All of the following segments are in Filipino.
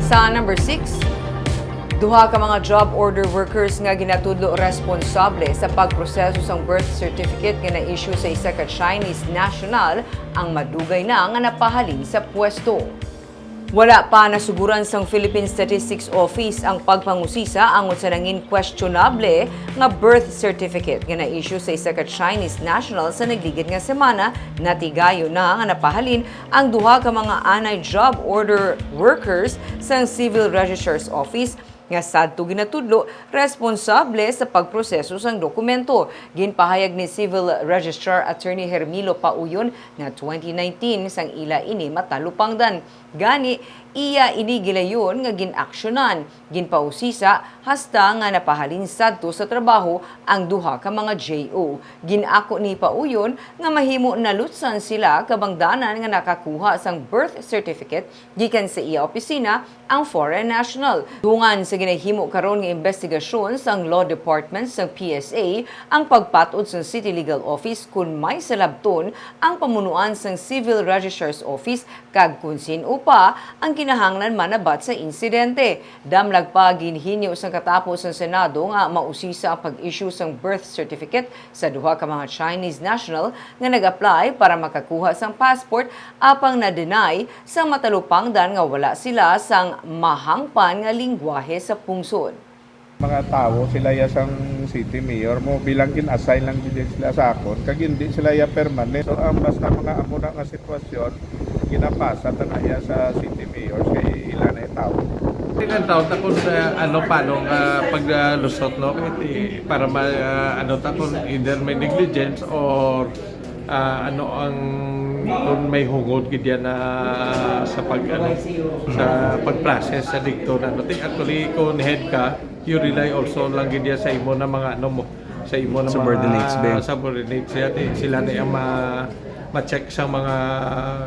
Sa number 6, duha ka mga job order workers nga ginatudlo responsable sa pagproseso sang birth certificate nga na-issue sa isa ka Chinese national ang madugay na nga napahalin sa pwesto. Wala pa nasuguran sang Philippine Statistics Office ang pagpangusisa angon sa nangin questionable nga birth certificate nga na-issue sa isa ka Chinese national sa nagligid nga semana. Natigayo na nga napahalin ang duha ka mga anay job order workers sang Civil Registrar's Office nga sadto ginatudlo responsable sa pagproseso sang dokumento. Ginpahayag ni Civil Registrar Attorney Hermilo Pauyon na 2019 sang ila ini matalupangdan. Gani, iya ini gilayon nga ginaksyonan, ginpausisa hasta nga napahalin sadto sa trabaho ang duha ka mga JO. Ginako ni Pauyon nga mahimo nalutsan sila kabangdanan nga nakakuha sang birth certificate gikan sa iya opisina ang foreign national. Dungan sa ginahimo karon nga investigasyon sang Law Department sang PSA ang pagpatod sa City Legal Office kung may salabton ang pamunuan sang Civil Registrar's Office kag kung sino pa ang kinahanglan manabat sa insidente. Damlag pa ginhinyo sang katapos ng Senado nga mausisa ang pag-issue sang birth certificate sa duha ka mga Chinese national nga nag-apply para makakuha sang passport apang na-deny sang matalupangdan nga wala sila sang mahangpan nga lingwahe sa pungsod. Mga tao, sila ya sang city mayor mo bilang kin-assign lang din sila sa akon kag hindi sila ya permanent. So ang basta mga amo na nga sitwasyon ginapasa na ya sa city mayor kay ilan na tao. Tingnan taon ta kung paano paglusot no para ta kung either may negligence or kung may hugod gid na sa sa pag-process sa dikto na actually kung head ka you rely also lang gid sa imo na mga sa imo na subordinates mga subordinates sila na ang ma-check sa mga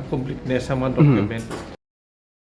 completeness sa mga document.